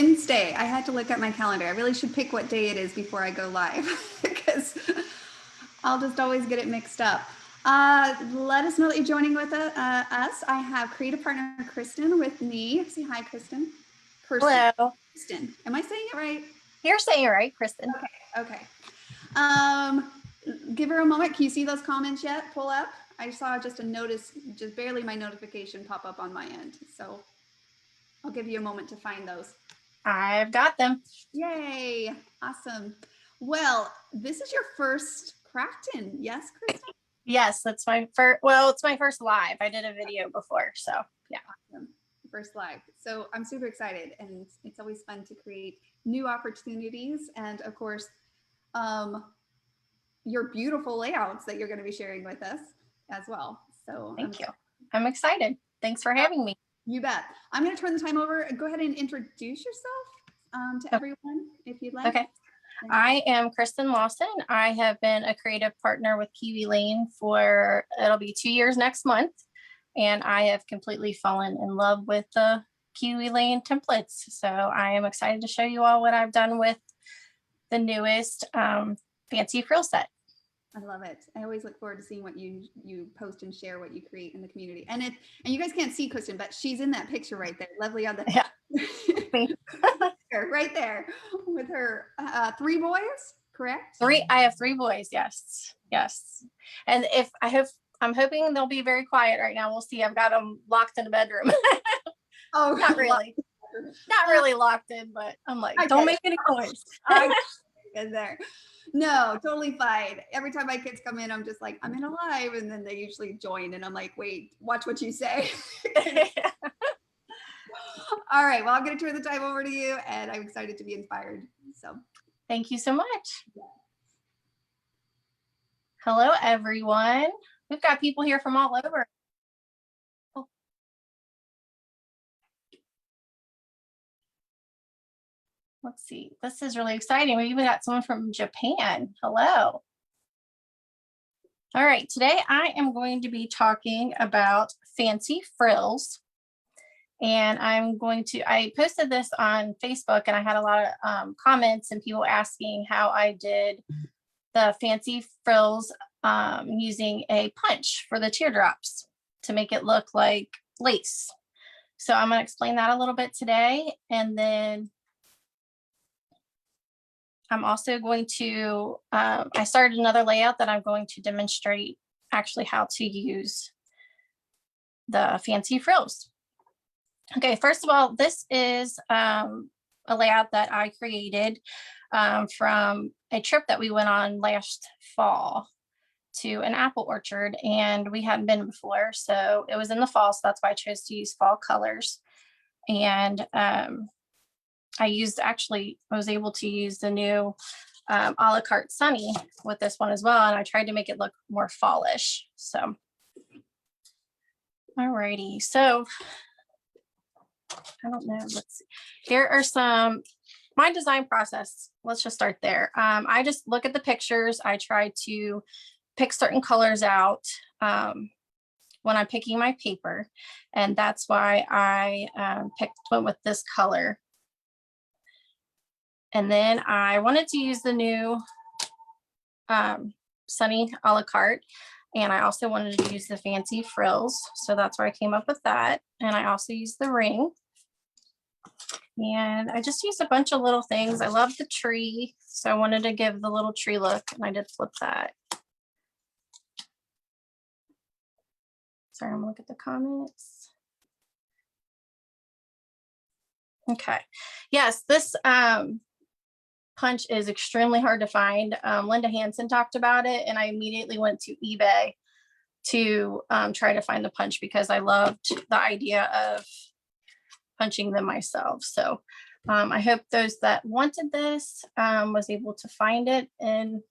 Wednesday. I had to look at my calendar. I really should pick what day it is before I go live because I'll just always get it mixed up. Let us know that you're joining with us. I have Creative Partner Kristen with me. Say hi, Kristen. Hello. Kristen. Am I saying it right? You're saying it right, Kristen. Okay. Give her a moment. Can you see those comments yet? Pull up. I saw just barely my notification pop up on my end. So I'll give you a moment to find those. I've got them. Yay. Awesome. Well, this is your first Crafton. Yes, Kristen? Yes, that's my first. Well, it's my first live. I did a video before. So yeah. Awesome. First live. So I'm super excited, and it's always fun to create new opportunities. And of course, your beautiful layouts that you're going to be sharing with us as well. So thank you. I'm excited. Thanks for having me. You bet. I'm going to turn the time over. Go ahead and introduce yourself to everyone if you'd like. Okay. I am Kristen Lawson. I have been a creative partner with Kiwi Lane for, it'll be 2 years next month. And I have completely fallen in love with the Kiwi Lane templates. So I am excited to show you all what I've done with the newest Fancy Frill set. I love it. I always look forward to seeing what you post and share what you create in the community. And you guys can't see Kristen, but she's in that picture right there. Lovely on the right there with her 3 boys, correct? 3. I have 3 boys. Yes. Yes. And I'm hoping they'll be very quiet right now. We'll see. I've got them locked in a bedroom. Oh, not really. Not really locked in, but I'm like, don't make any noise. In there. No, totally fine. Every time my kids come in, I'm just like, I'm in a live, and then they usually join, and I'm like, wait, watch what you say. All right, well, I'm going to turn the time over to you, and I'm excited to be inspired. So thank you so much. Hello, everyone. We've got people here from all over. Oh. Let's see. This is really exciting. We even got someone from Japan. Hello. All right. Today I am going to be talking about Fancy Frills. And I posted this on Facebook, and I had a lot of comments and people asking how I did the Fancy Frills using a punch for the teardrops to make it look like lace. So I'm going to explain that a little bit today. And then I'm also going to, I started another layout that I'm going to demonstrate actually how to use the Fancy Frills. Okay, first of all, this is a layout that I created from a trip that we went on last fall to an apple orchard, and we hadn't been before. So it was in the fall, so that's why I chose to use fall colors. And I was able to use the new a la carte Sunny with this one as well. And I tried to make it look more fallish. So, alrighty. So I don't know. Let's see. Here are my design process. Let's just start there. I just look at the pictures. I try to pick certain colors out when I'm picking my paper. And that's why I went with this color. And then I wanted to use the new Sunny a la carte. And I also wanted to use the Fancy Frills. So that's where I came up with that. And I also used the ring. And I just used a bunch of little things. I love the tree. So I wanted to give the little tree look, and I did flip that. Sorry, I'm gonna look at the comments. Okay. Yes, this punch is extremely hard to find. Linda Hansen talked about it, and I immediately went to eBay to try to find the punch because I loved the idea of punching them myself. So I hope those that wanted this was able to find it. And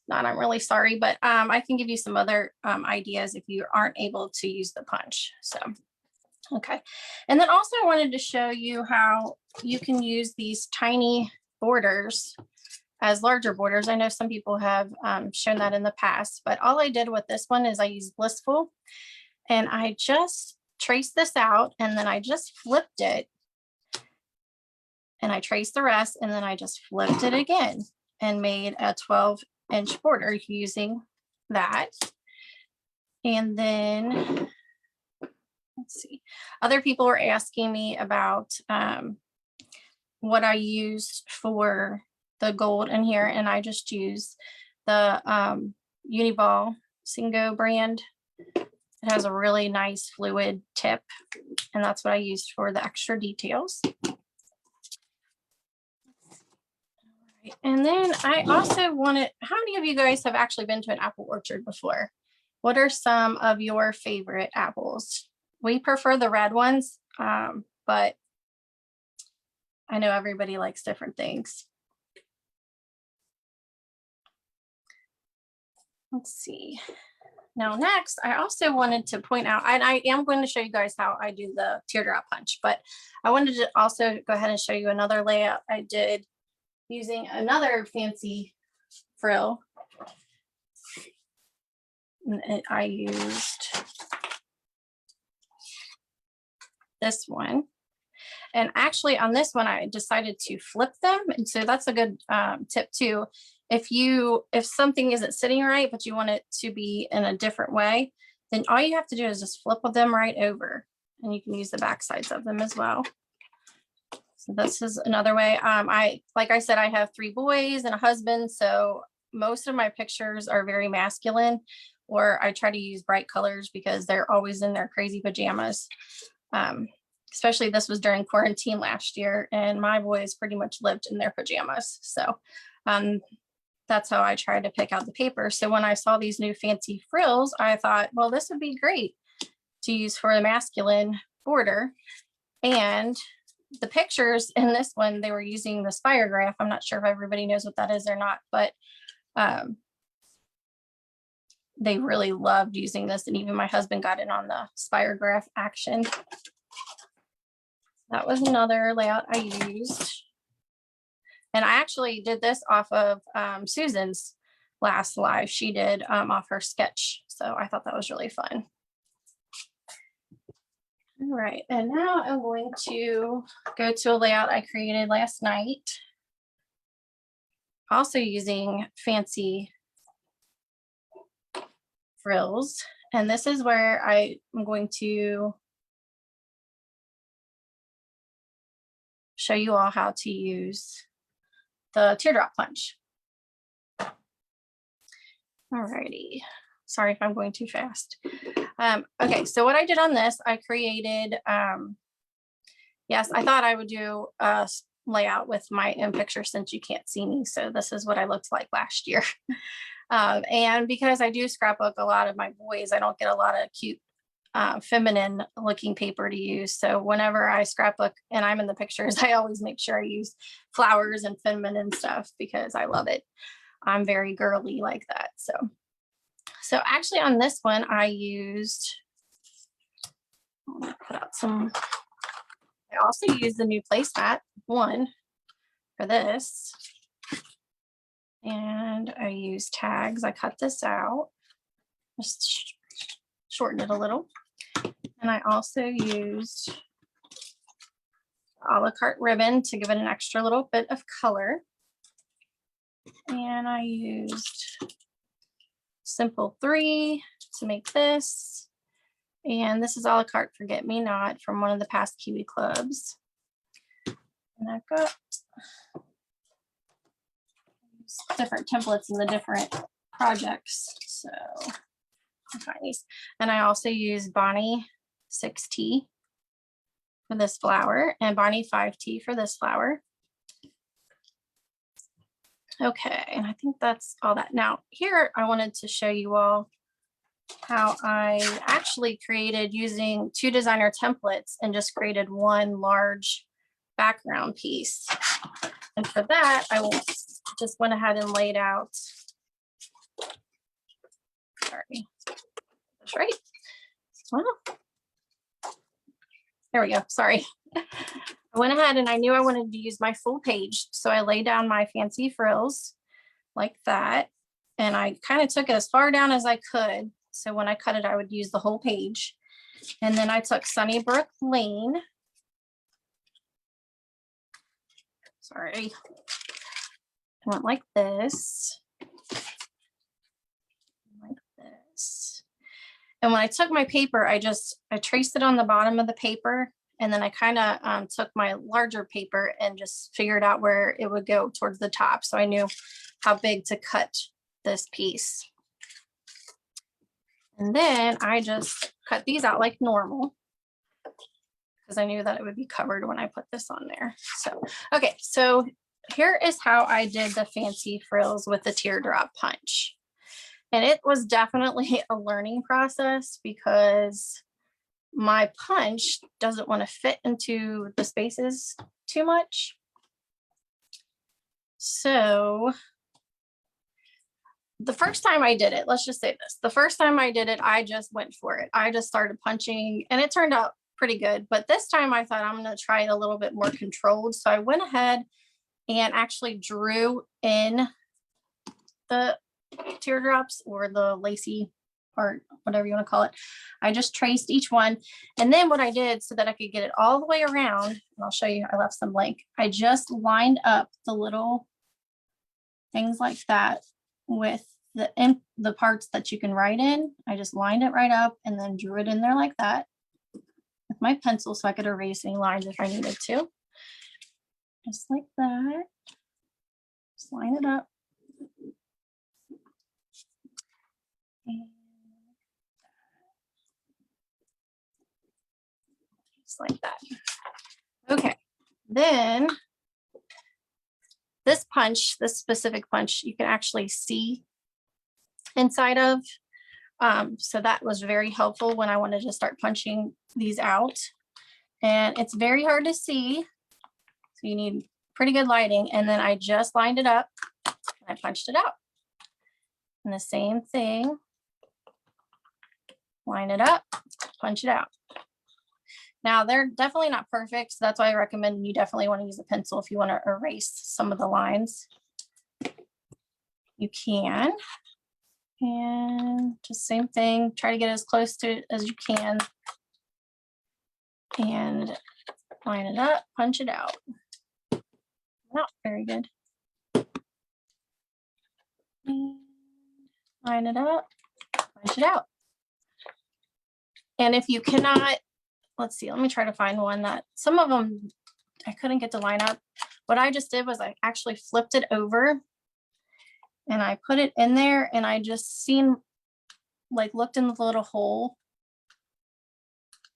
not, I'm really sorry, but I can give you some other ideas if you aren't able to use the punch. So, okay. And then also I wanted to show you how you can use these tiny borders as larger borders. I know some people have shown that in the past, but all I did with this one is I used Blissful, and I just traced this out, and then I just flipped it and I traced the rest, and then I just flipped it again and made a 12-inch border using that. And then let's see, other people were asking me about what I used for the gold in here, and I just used the Uniball Singo brand. It has a really nice fluid tip, and that's what I used for the extra details. And then I also wanted, how many of you guys have actually been to an apple orchard before? What are some of your favorite apples? We prefer the red ones, but I know everybody likes different things. Let's see. Now next, I also wanted to point out, and I am going to show you guys how I do the teardrop punch, but I wanted to also go ahead and show you another layout I did using another fancy frill. And I used this one. And actually on this one, I decided to flip them. And so that's a good tip too. If something isn't sitting right, but you want it to be in a different way, then all you have to do is just flip them right over, and you can use the back sides of them as well. So this is another way. Like I said, I have 3 boys and a husband. So most of my pictures are very masculine, or I try to use bright colors because they're always in their crazy pajamas. Especially this was during quarantine last year, and my boys pretty much lived in their pajamas. So that's how I tried to pick out the paper. So when I saw these new fancy frills, I thought, well, this would be great to use for a masculine border. And the pictures in this one, they were using the spirograph. I'm not sure if everybody knows what that is or not, but they really loved using this. And even my husband got in on the spirograph action. That was another layout I used. And I actually did this off of Susan's last live. She did off her sketch. So I thought that was really fun. All right, and now I'm going to go to a layout I created last night. Also using Fancy Frills. And this is where I am going to show you all how to use the teardrop punch. Alrighty, sorry if I'm going too fast. Okay, so what I did on this, I created, yes, I thought I would do a layout with my in picture since you can't see me. So this is what I looked like last year. And because I do scrapbook a lot of my boys, I don't get a lot of cute feminine looking paper to use. So whenever I scrapbook and I'm in the pictures, I always make sure I use flowers and feminine stuff because I love it. I'm very girly like that. So actually on this one, I used, I'm gonna put out some, I also used the new placemat one for this. And I used tags. I cut this out, just shortened it a little. And I also used a la carte ribbon to give it an extra little bit of color. And I used Simple 3 to make this. And this is a la carte Forget Me Not from one of the past Kiwi clubs. And I've got different templates in the different projects. So I'll find these. And I also use Bonnie 6T for this flower and Bonnie 5T for this flower. Okay, and I think that's all that. Now here I wanted to show you all how I actually created using 2 designer templates and just created one large background piece. And for that, I just went ahead and laid out, sorry, that's right. Well, there we go, sorry. I went ahead and I knew I wanted to use my full page. So I laid down my Fancy Frills like that. And I kind of took it as far down as I could. So when I cut it, I would use the whole page. And then I took Sunnybrook Lane sorry. I went like this. Like this. And when I took my paper, I traced it on the bottom of the paper. And then I kind of took my larger paper and just figured out where it would go towards the top. So I knew how big to cut this piece. And then I just cut these out like normal because I knew that it would be covered when I put this on there. So, okay, so here is how I did the Fancy Frills with the teardrop punch. And it was definitely a learning process because my punch doesn't want to fit into the spaces too much. So the first time I did it, let's just say this, the first time I did it, I just went for it. I just started punching and it turned out pretty good. But this time I thought I'm going to try it a little bit more controlled. So I went ahead and actually drew in the teardrops or the lacy part, whatever you want to call it. I just traced each one. And then what I did so that I could get it all the way around, and I'll show you, I left some blank. I just lined up the little things like that with the parts that you can write in. I just lined it right up and then drew it in there like that with my pencil so I could erase any lines if I needed to. Just like that. Just line it up. Just like that. Okay, then this punch, this specific punch, you can actually see inside of. So that was very helpful when I wanted to start punching these out. And it's very hard to see. So you need pretty good lighting. And then I just lined it up and I punched it out. And the same thing, line it up, punch it out. Now they're definitely not perfect. So that's why I recommend you definitely want to use a pencil if you want to erase some of the lines. You can. And just same thing, try to get as close to it as you can. And line it up, punch it out. Not very good. And line it up, punch it out. And if you cannot, let's see, let me try to find one that some of them I couldn't get to line up. What I just did was I actually flipped it over and I put it in there and I just looked in the little hole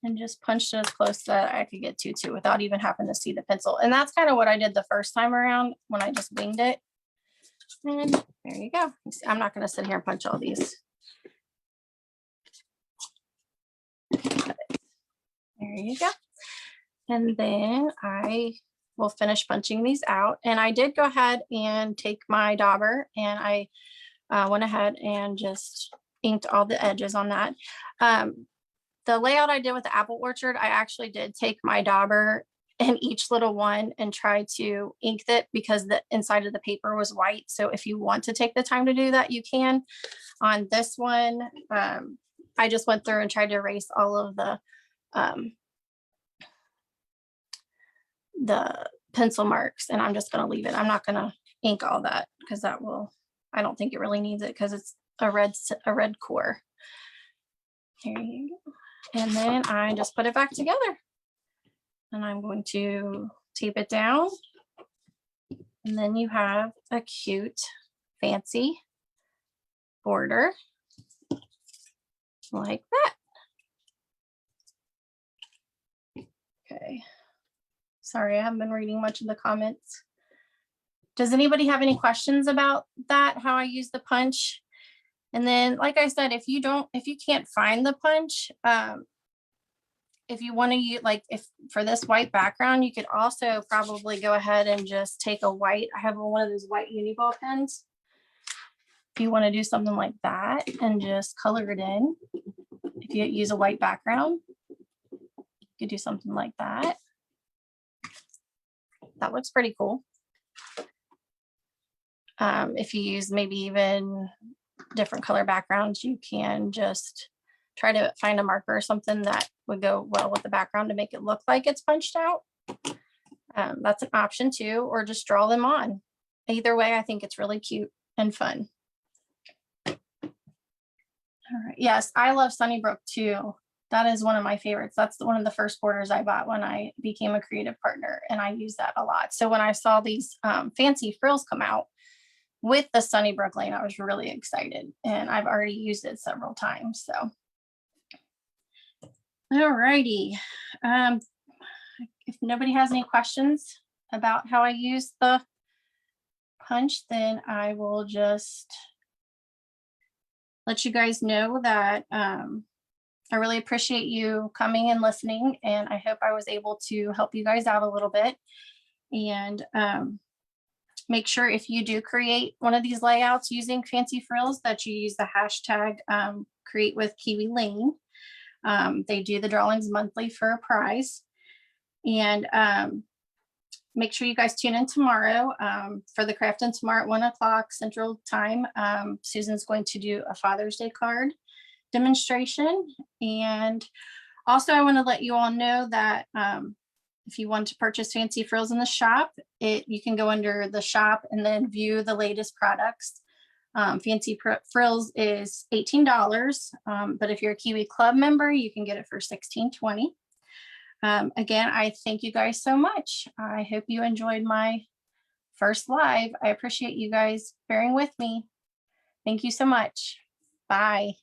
and just punched it as close that I could get to without even having to see the pencil. And that's kind of what I did the first time around when I just winged it. And there you go. See, I'm not going to sit here and punch all these. There you go. And then I will finish punching these out. And I did go ahead and take my dauber and I went ahead and just inked all the edges on that. The layout I did with the apple orchard, I actually did take my dauber in each little one and try to ink it because the inside of the paper was white. So if you want to take the time to do that, you can. On this one, I just went through and tried to erase all of the pencil marks, and I'm just going to leave it. I'm not going to ink all that because that will, I don't think it really needs it because it's a red core. Here you go. And then I just put it back together and I'm going to tape it down. And then you have a cute, fancy border like that. Okay. Sorry, I haven't been reading much of the comments. Does anybody have any questions about that, how I use the punch? And then, like I said, if you can't find the punch, if you want to use, if for this white background, you could also probably go ahead and just take a white, I have one of those white uni ball pens. If you want to do something like that and just color it in, if you use a white background, you could do something like that. That looks pretty cool. If you use maybe even different color backgrounds, you can just try to find a marker or something that would go well with the background to make it look like it's punched out. That's an option too, or just draw them on. Either way, I think it's really cute and fun. All right. Yes, I love Sunnybrook too. That is one of my favorites. That's one of the first borders I bought when I became a creative partner, and I use that a lot. So when I saw these Fancy Frills come out with the Sunnybrook Lane, I was really excited, and I've already used it several times. So, all righty. If nobody has any questions about how I use the punch, then I will just let you guys know that I really appreciate you coming and listening, and I hope I was able to help you guys out a little bit. And make sure if you do create one of these layouts using Fancy Frills that you use the hashtag create with Kiwi Lane. They do the drawings monthly for a prize. And make sure you guys tune in tomorrow for the craft and tomorrow at 1 o'clock Central Time. Susan's going to do a Father's Day card demonstration. And also I want to let you all know that if you want to purchase Fancy Frills in the shop, you can go under the shop and then view the latest products. Fancy Frills is $18, but if you're a Kiwi Club member, you can get it for $16.20. Again, I thank you guys so much. I hope you enjoyed my first live. I appreciate you guys bearing with me. Thank you so much. Bye.